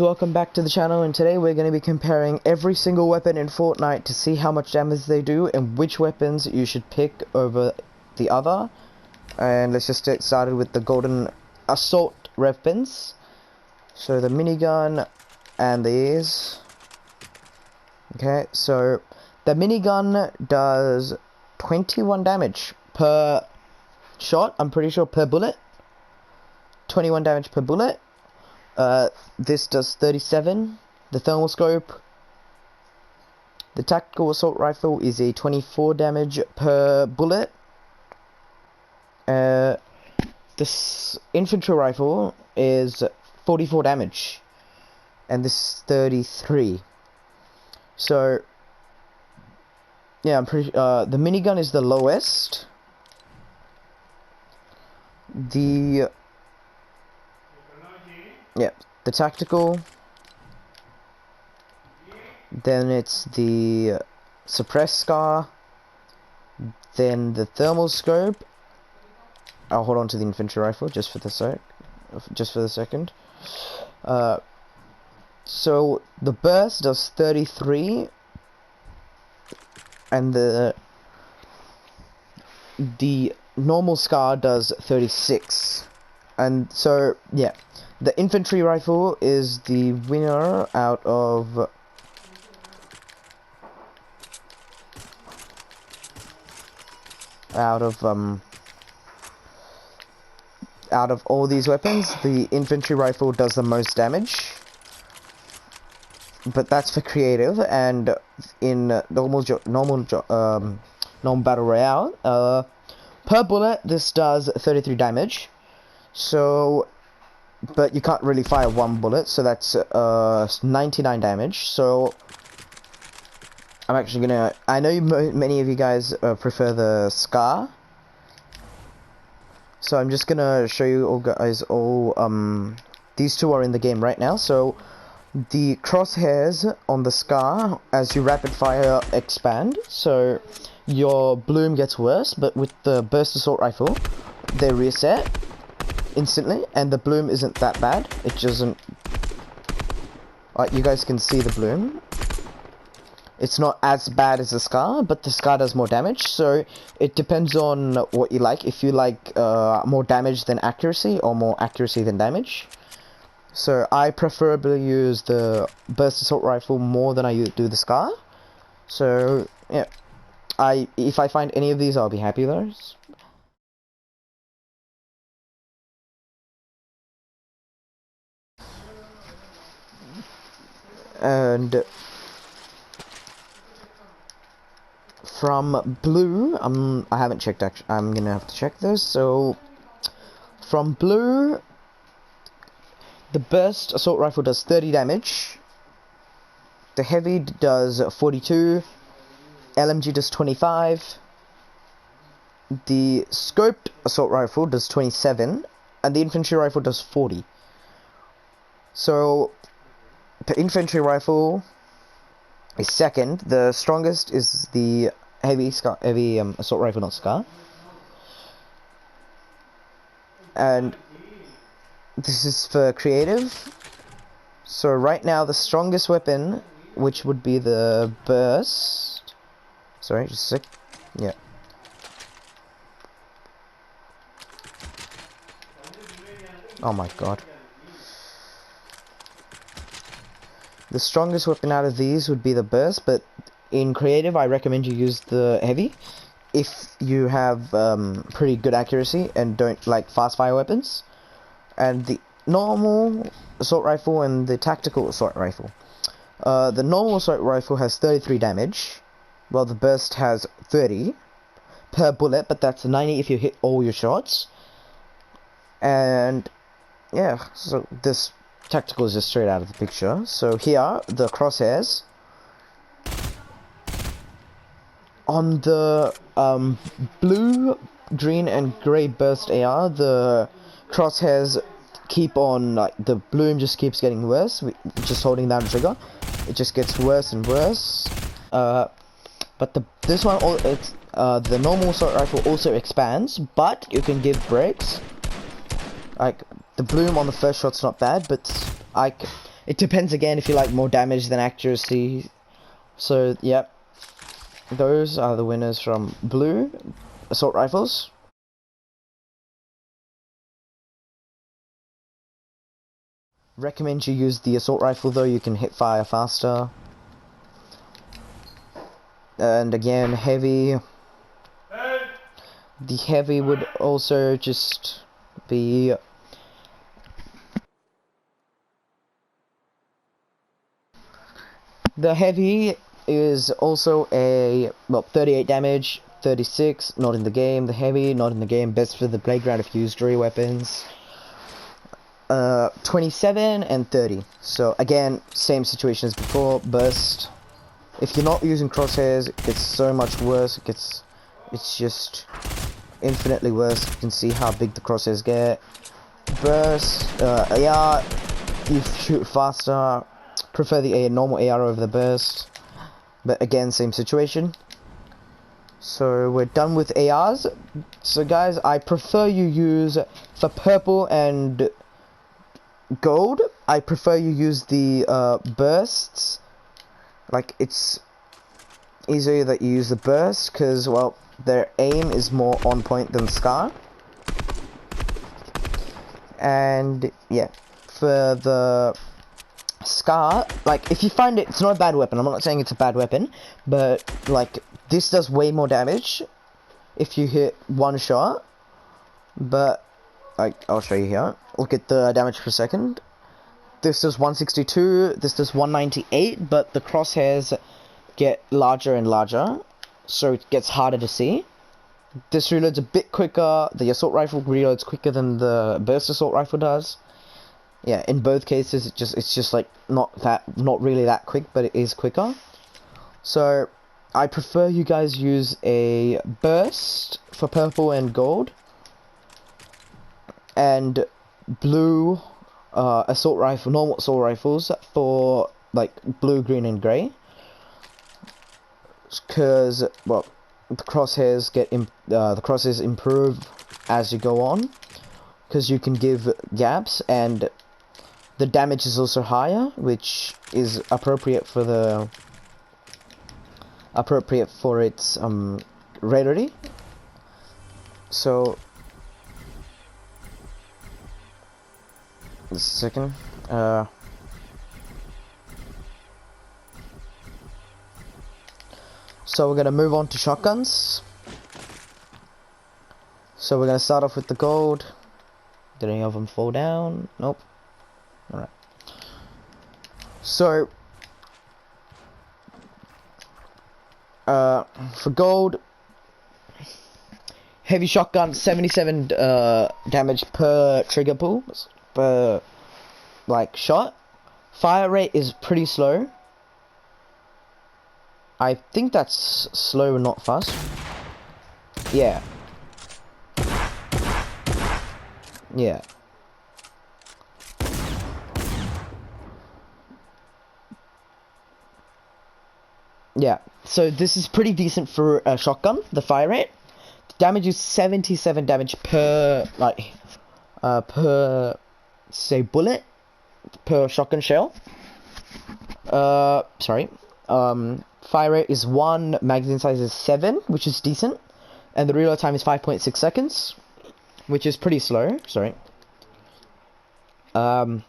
welcome back to the channel, and today we're going to be comparing every single weapon in Fortnite to see how much damage they do and which weapons you should pick over the other. And let's just get started with the golden assault weapons. So the minigun and these. Okay, so the minigun does 21 damage per shot, I'm pretty sure, per bullet. 21 damage per bullet. This does 37. The thermal scope. The tactical assault rifle is a 24 damage per bullet. This infantry rifle is 44 damage, and this is 33. So yeah, I'm pretty. The minigun is the lowest. The tactical, then it's the suppressed scar, then the thermal scope. I'll hold on to the infantry rifle just for the second. So the burst does 33, and the normal scar does 36. And so yeah, the infantry rifle is the winner out of all these weapons. The infantry rifle does the most damage, but that's for creative. And in normal battle royale, per bullet this does 33 damage. So, but you can't really fire one bullet, so that's 99 damage. So I'm actually gonna, I know many of you guys prefer the scar, so I'm just gonna show you all guys these two are in the game right now. So the crosshairs on the scar, as you rapid fire expand, so your bloom gets worse, but with the burst assault rifle they reset instantly, and the bloom isn't that bad. It doesn't, like, you guys can see the bloom. It's not as bad as the scar, but the scar does more damage, so it depends on what you like. If you like more damage than accuracy, or more accuracy than damage. So I preferably use the burst assault rifle more than I do the scar. So yeah, if I find any of these, I'll be happy with those. And from blue, I haven't checked, actually. I'm gonna have to check this. So from blue, the burst assault rifle does 30 damage. The heavy does 42. LMG does 25. The scoped assault rifle does 27, and the infantry rifle does 40. So the infantry rifle is second. The strongest is the heavy assault rifle, not scar. And this is for creative. So right now the strongest weapon, which would be the burst. Sorry, just a sec. Yeah. Oh my god. The strongest weapon out of these would be the burst, but in creative I recommend you use the heavy if you have pretty good accuracy and don't like fast fire weapons. And the normal assault rifle and the tactical assault rifle. The normal assault rifle has 33 damage, while the burst has 30 per bullet, but that's 90 if you hit all your shots. And yeah, so this tactical is just straight out of the picture. So here, the crosshairs. On the blue, green, and grey burst AR, the crosshairs keep on, like, the bloom just keeps getting worse. Just holding down the trigger, it just gets worse and worse. But this one, the normal assault rifle also expands, but you can give breaks. Like, the bloom on the first shot's not bad, but It depends again if you like more damage than accuracy. So, yep. Those are the winners from blue assault rifles. Recommend you use the assault rifle though, you can hit fire faster. And again, heavy. The heavy would also just be... The heavy is also a, well, 38 damage, 36, not in the game. The heavy, not in the game, best for the playground if you use jury weapons. 27 and 30. So again, same situation as before, burst. If you're not using crosshairs, it gets so much worse. It's just infinitely worse. You can see how big the crosshairs get. Burst, AR, you shoot faster. Prefer the normal AR over the burst. But again, same situation. So we're done with ARs. So guys, I prefer you use, for purple and gold, I prefer you use the bursts. Like, it's easier that you use the burst because, well, their aim is more on point than Scar. And yeah, for the Scar, like, if you find it's not a bad weapon, I'm not saying it's a bad weapon, but like, this does way more damage if you hit one shot. But like, I'll show you here. Look at the damage per second. This does 162, this does 198, but the crosshairs get larger and larger, so it gets harder to see. This reloads a bit quicker. The assault rifle reloads quicker than the burst assault rifle does. Yeah, in both cases, it's just like not really that quick, but it is quicker. So I prefer you guys use a burst for purple and gold, and blue assault rifle, normal assault rifles for like blue, green, and grey. Because, well, the crosshairs the crosshairs improve as you go on, because you can give gaps, and the damage is also higher, which is appropriate for its rarity. So just a second. So we're gonna move on to shotguns. So we're gonna start off with the gold. Did any of them fall down? Nope. Alright. So for gold, heavy shotgun, 77 damage per trigger pull, per like shot. Fire rate is pretty slow. I think that's slow, not fast. Yeah. Yeah. Yeah. So this is pretty decent for a shotgun, the fire rate. Damage is 77 damage per, like, per, say, bullet, per shotgun shell. Sorry. Fire rate is 1, magazine size is 7, which is decent, and the reload time is 5.6 seconds, which is pretty slow. Sorry. So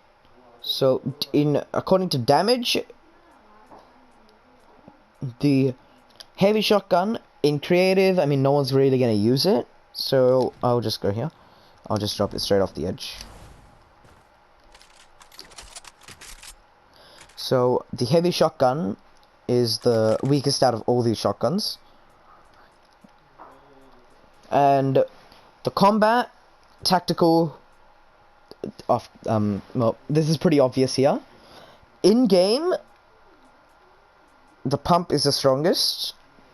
according to damage, the heavy shotgun in creative, I mean, no one's really gonna use it, so I'll just go here. I'll just drop it straight off the edge. So the heavy shotgun is the weakest out of all these shotguns, and the combat, tactical, well, this is pretty obvious here. In game, the pump is the strongest,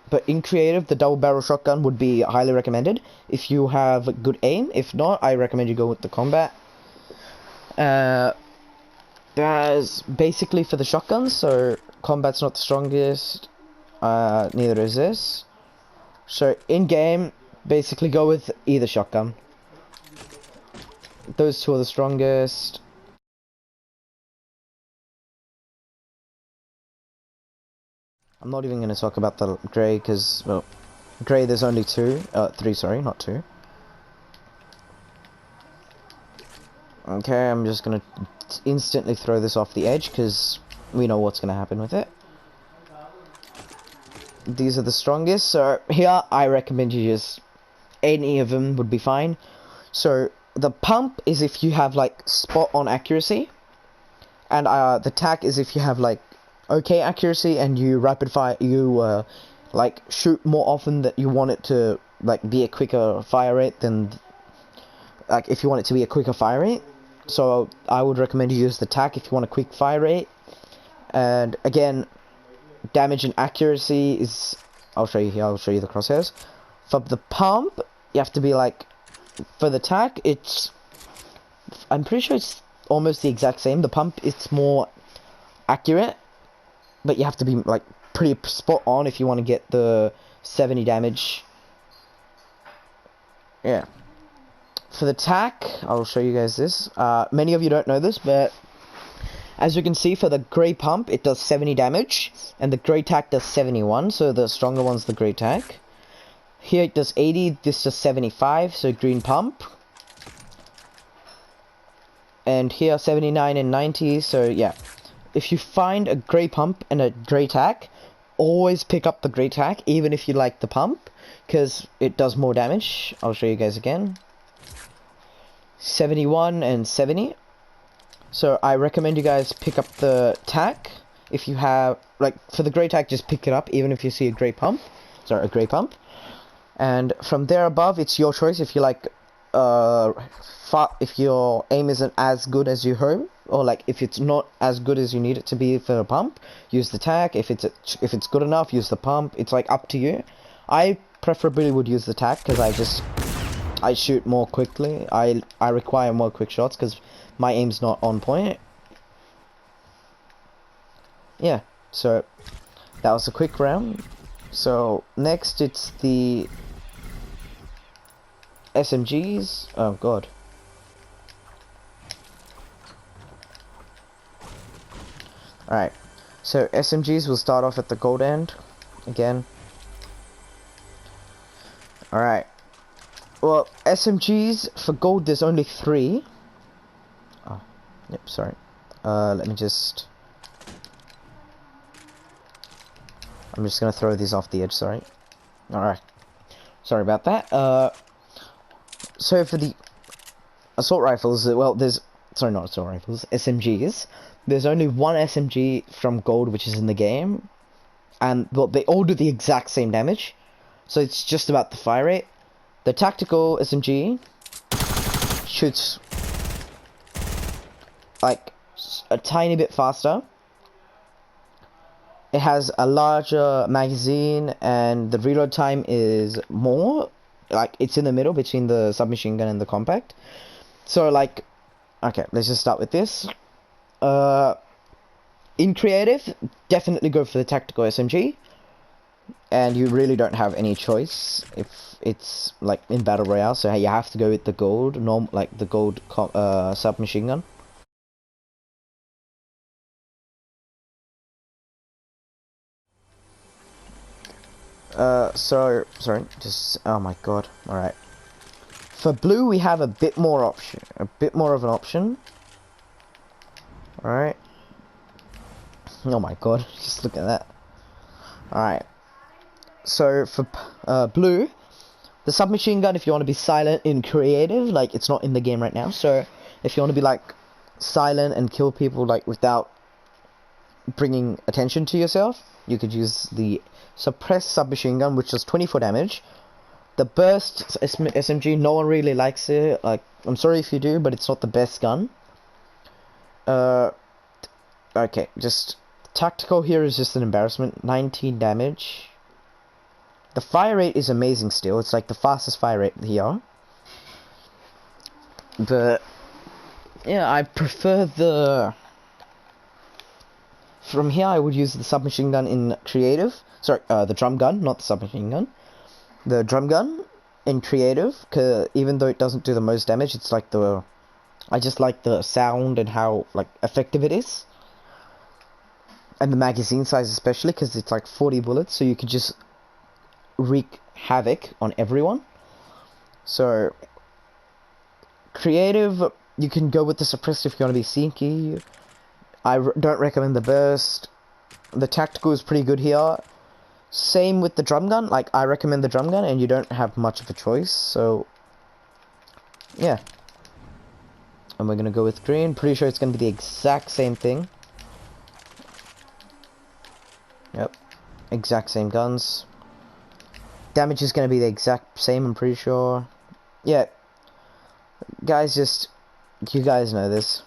but in creative, the double barrel shotgun would be highly recommended if you have good aim. If not, I recommend you go with the combat. That's basically for the shotguns, so combat's not the strongest, neither is this. So in game, basically go with either shotgun. Those two are the strongest. I'm not even going to talk about the grey, because, well, grey there's only three, sorry, not two. Okay, I'm just going to instantly throw this off the edge, because we know what's going to happen with it. These are the strongest, so here I recommend you just, any of them would be fine. So, the pump is if you have, like, spot on accuracy, and the tack is if you have, like, okay accuracy, and you rapid fire, you, like, shoot more often that you want it to, like, be a quicker fire rate than, like, if you want it to be a quicker fire rate. So, I would recommend you use the tack if you want a quick fire rate. And, again, damage and accuracy is, I'll show you here, I'll show you the crosshairs. For the pump, you have to be, like, for the tack, I'm pretty sure it's almost the exact same. The pump, it's more accurate, but you have to be, like, pretty spot on if you want to get the 70 damage. Yeah. For the tack, I'll show you guys this. Many of you don't know this, but as you can see, for the grey pump, it does 70 damage, and the grey tack does 71, so the stronger one's the grey tack. Here it does 80, this does 75, so green pump. And here 79 and 90, so yeah. If you find a grey pump and a grey tack, always pick up the grey tack, even if you like the pump, because it does more damage. I'll show you guys again. 71 and 70. So I recommend you guys pick up the tack. If you have, like, for the grey tack, just pick it up, even if you see a grey pump. Sorry, a grey pump. And from there above, it's your choice. If you like, if your aim isn't as good as you hope, or like if it's not as good as you need it to be for a pump, use the tack. If it's good enough, use the pump. It's like up to you. I preferably would use the tack because I shoot more quickly. I require more quick shots because my aim's not on point. Yeah, so that was a quick round. So next it's the SMGs. Oh god. Alright, so SMGs will start off at the gold end again. Alright, well, SMGs for gold there's only 3. Oh, yep, sorry. Let me just, I'm just gonna throw these off the edge, sorry. Alright, sorry about that. So for the assault rifles, well, sorry, not assault rifles, SMGs. There's only one SMG from gold which is in the game, and well, they all do the exact same damage, so it's just about the fire rate. The tactical SMG shoots like a tiny bit faster. It has a larger magazine, and the reload time is more, like, it's in the middle between the submachine gun and the compact. So, like, okay, let's just start with this. In creative, definitely go for the tactical SMG, and you really don't have any choice if it's like in battle royale. So you have to go with the gold, like the gold submachine gun. So sorry, just, oh my god. All right. For blue, we have a bit more of an option. All right. Oh my god, just look at that. Alright. So for blue, the submachine gun, if you want to be silent in creative, like, it's not in the game right now, so if you want to be like silent and kill people like without bringing attention to yourself, you could use the suppressed submachine gun, which does 24 damage. The burst SMG, no one really likes it. Like, I'm sorry if you do, but it's not the best gun. Okay, just tactical here is just an embarrassment. 19 damage. The fire rate is amazing still. It's like the fastest fire rate here. But yeah, I prefer the, from here I would use the submachine gun in creative. Sorry, the drum gun, not the submachine gun. The drum gun in creative, cause even though it doesn't do the most damage, it's like I just like the sound and how, like, effective it is. and the magazine size especially, because it's like 40 bullets, so you could just wreak havoc on everyone. So creative, you can go with the suppressed if you want to be sneaky. I don't recommend the burst. The tactical is pretty good here. Same with the drum gun. Like, I recommend the drum gun, and you don't have much of a choice. So yeah, and we're gonna go with green. Pretty sure it's gonna be the exact same thing. Yep, exact same guns. Damage is gonna be the exact same, I'm pretty sure. Yeah, guys, just, you guys know this.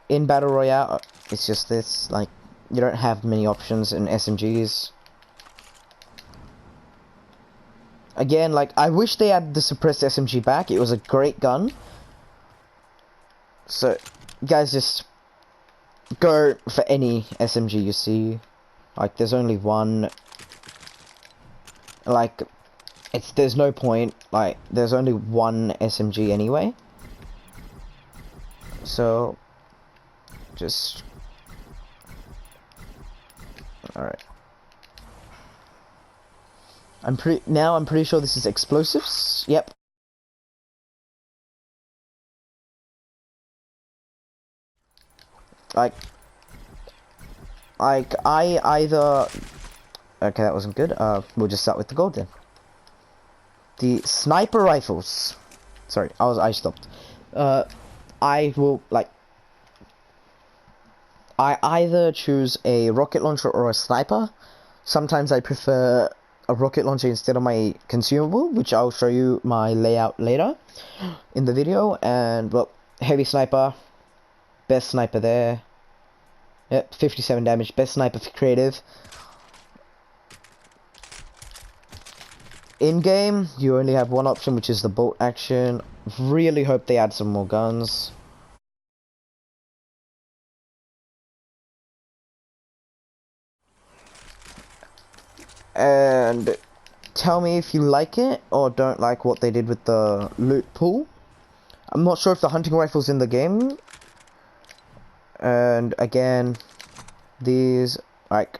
In Battle Royale, it's just this, like, you don't have many options in SMGs. Again, like, I wish they had the suppressed SMG back. It was a great gun. So, guys, just go for any SMG you see. Like, there's only one. Like, there's no point. Like, there's only one SMG anyway. So, just... Alright. I'm pretty sure this is explosives. Yep. Like I either... Okay, that wasn't good. We'll just start with the gold then. The sniper rifles. Sorry, I stopped. I will, like... I either choose a rocket launcher or a sniper. Sometimes I prefer a rocket launcher instead of my consumable, which I'll show you my layout later in the video. And, well, heavy sniper. Best sniper there. Yep, 57 damage. Best sniper for creative. In-game, you only have one option, which is the bolt action. Really hope they add some more guns. And tell me if you like it or don't like what they did with the loot pool. I'm not sure if the hunting rifle's in the game. And again, these, like,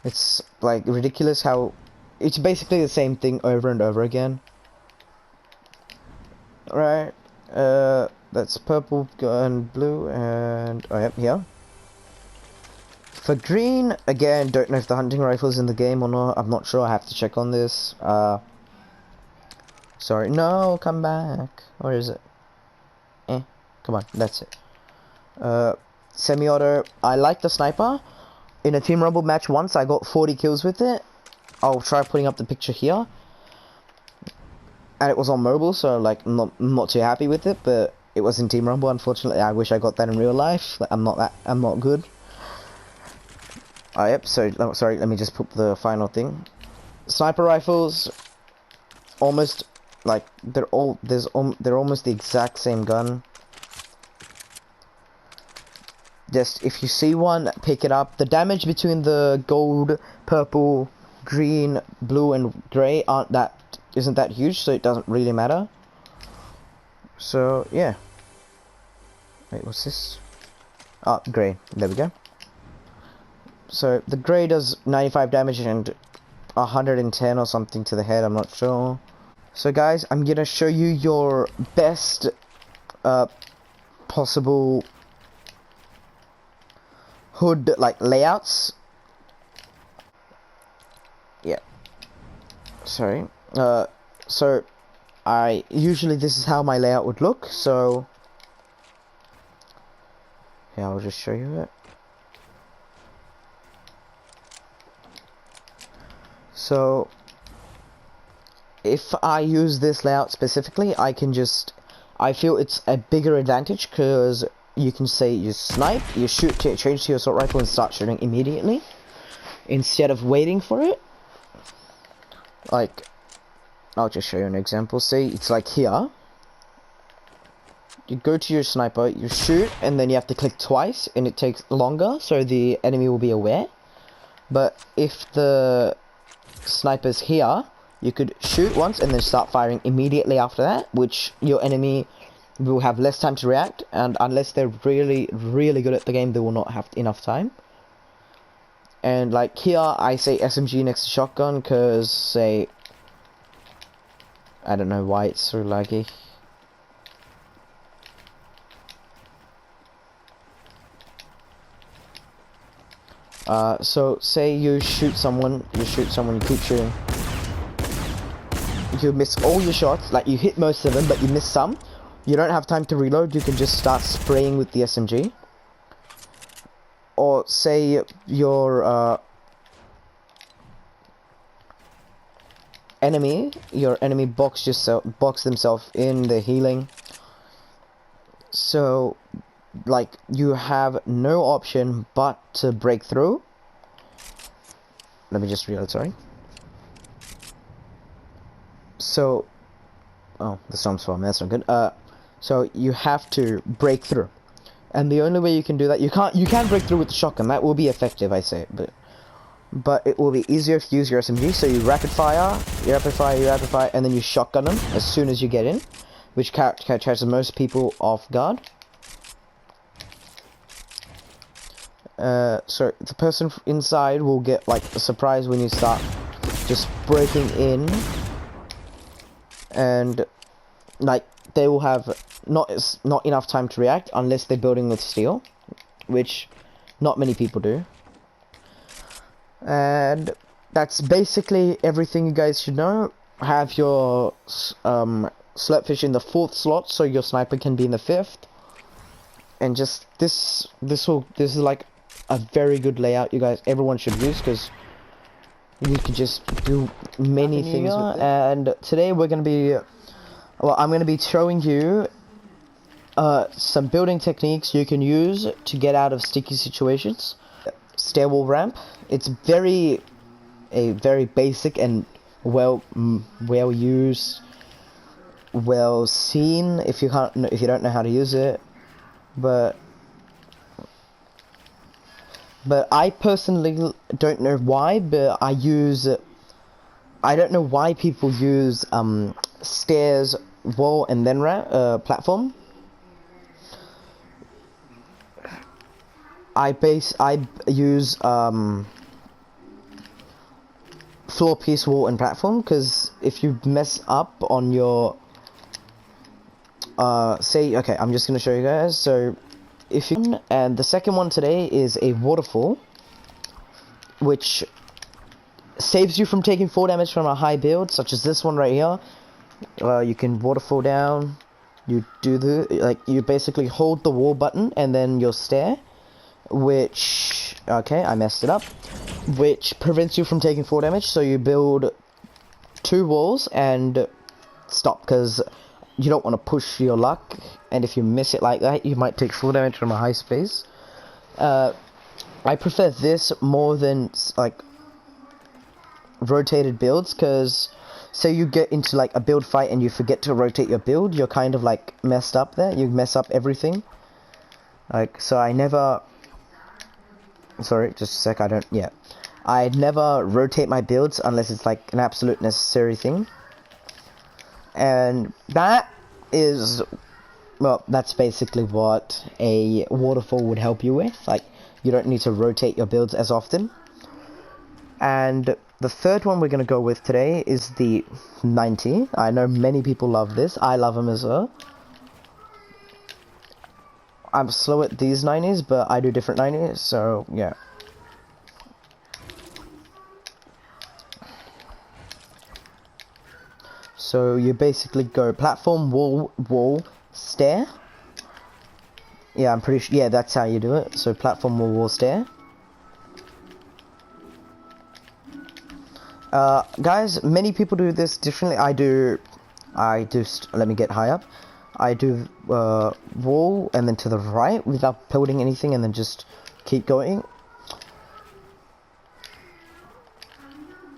it's like ridiculous how it's basically the same thing over and over again. Right, that's purple and blue, and oh yep, here. For green, again, don't know if the hunting rifle's in the game or not. I'm not sure, I have to check on this. Sorry, no, come back. Where is it? Come on, that's it. Semi-auto, I like the sniper. In a Team Rumble match once, I got 40 kills with it. I'll try putting up the picture here. And it was on mobile, so, like, not too happy with it, but it was in Team Rumble, unfortunately. I wish I got that in real life. Like, I'm not good. Yep, so, sorry, let me just put the final thing. Sniper rifles, almost, like, they're almost the exact same gun. Just, if you see one, pick it up. The damage between the gold, purple, green, blue, and grey isn't that huge, so it doesn't really matter. So, yeah. Wait, what's this? Grey. There we go. So, the grey does 95 damage and 110 or something to the head, I'm not sure. So, guys, I'm gonna show you your best possible hood, like, layouts. Yeah. Sorry. So usually this is how my layout would look, so yeah, I'll just show you it. So if I use this layout specifically, I feel it's a bigger advantage, because you can say you snipe, you shoot, change to your assault rifle and start shooting immediately, instead of waiting for it. Like, I'll just show you an example. See, it's like here. You go to your sniper, you shoot, and then you have to click twice, and it takes longer, so the enemy will be aware. But if the sniper's here, you could shoot once and then start firing immediately after that, which your enemy will have less time to react, and unless they're really good at the game, they will not have enough time. And like here I say SMG next to shotgun because say I don't know why it's so laggy. So say you shoot someone, you keep shooting. You miss all your shots, like you hit most of them, but you miss some. You don't have time to reload, you can just start spraying with the SMG. Or say your enemy box themselves in the healing. So like you have no option but to break through. Let me just reload, sorry. So oh, the storm's falling, that's not good. So you have to break through. And the only way you can do that, you can break through with the shotgun, that will be effective, I say, but it will be easier if you use your SMG, so you rapid fire, and then you shotgun them as soon as you get in, which catches most people off guard. So the person inside will get like a surprise when you start just breaking in, and like they will have not enough time to react unless they're building with steel, which not many people do. And that's basically everything you guys should know. Have your slurpfish in the 4th slot so your sniper can be in the 5th. And just this is like a very good layout you guys everyone should use, because you can just do many things with it. And today we're gonna be I'm gonna be showing you some building techniques you can use to get out of sticky situations. Stairwell ramp. It's a very basic and well used, well seen if you don't know how to use it. But I personally don't know why, but I don't know why people use stairs, wall, and then ramp platform. I use floor, piece, wall, and platform, because if you mess up on your okay, I'm just gonna show you guys. So if you, and the second one today is a waterfall, which saves you from taking 4 damage from a high build such as this one right here. You can waterfall down, you do you basically hold the wall button and then your stair, which, okay, I messed it up, which prevents you from taking 4 damage. So you build 2 walls and stop, because you don't want to push your luck, and if you miss it like that, you might take 4 damage from a high space. I prefer this more than like rotated builds, because say you get into like a build fight and you forget to rotate your build, you're kind of like messed up there, you mess up everything. Like, so I never, sorry, just a sec, I never rotate my builds unless it's like an absolute necessary thing. And that is, well, that's basically what a waterfall would help you with. Like, you don't need to rotate your builds as often. And the third one we're going to go with today is the 90. I know many people love this. I love them as well. I'm slow at these 90s, but I do different 90s, so yeah. So you basically go platform, wall, stair. Yeah, I'm pretty sure, yeah, that's how you do it. So platform, wall, stair. Guys, many people do this differently. Let me get high up. I do wall and then to the right without building anything, and then just keep going.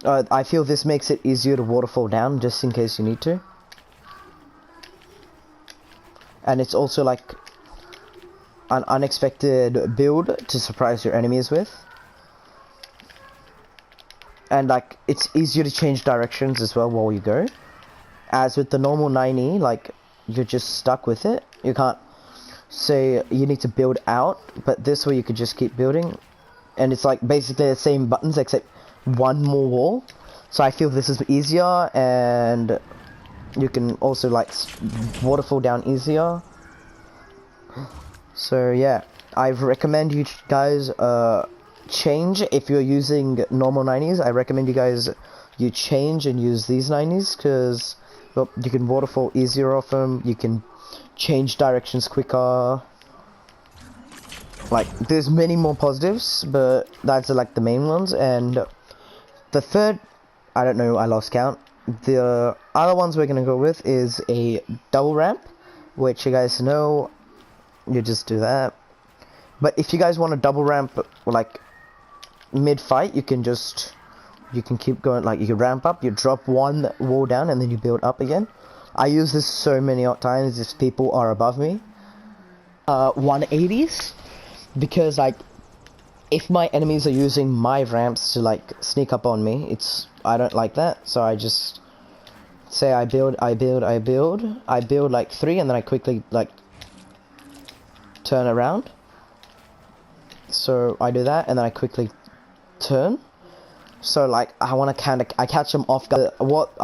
I feel this makes it easier to waterfall down, just in case you need to. And it's also like an unexpected build to surprise your enemies with. And like, it's easier to change directions as well while you go. As with the normal 90, like, you're just stuck with it. You can't say you need to build out, but this way you could just keep building, and it's like basically the same buttons except one more wall. So I feel this is easier, and you can also like waterfall down easier. So yeah, I recommend you guys change. If you're using normal 90s, I recommend you guys change and use these 90s, because well, you can waterfall easier off them, you can change directions quicker. Like, there's many more positives, but that's like the main ones. And the third, I don't know, I lost count. The other ones we're gonna go with is a double ramp, which you guys know, you just do that. But if you guys want a double ramp like mid-fight, you can keep going. Like, you can ramp up, you drop one wall down, and then you build up again. I use this so many times if people are above me. 180s, because like if my enemies are using my ramps to like sneak up on me, I don't like that. So I just say I build like 3, and then I quickly like turn around. So I do that, and then I quickly turn. So like I catch them off guard. What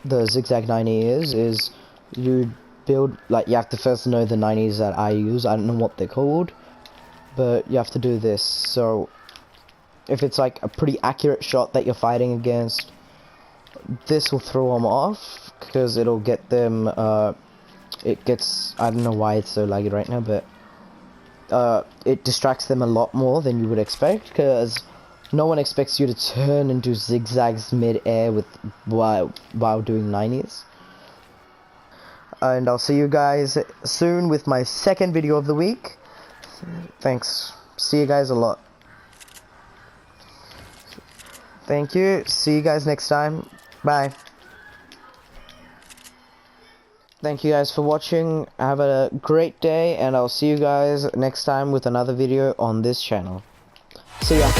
the zigzag 90 is you build, like, you have to first know the 90s that I use. I don't know what they're called, but you have to do this. So if it's like a pretty accurate shot that you're fighting against, this will throw them off, because it'll get them, it gets, I don't know why it's so laggy right now, but it distracts them a lot more than you would expect, because no one expects you to turn and do zigzags mid-air while doing 90s. And I'll see you guys soon with my second video of the week. Thanks. See you guys a lot. Thank you. See you guys next time. Bye. Thank you guys for watching. Have a great day, and I'll see you guys next time with another video on this channel. See ya.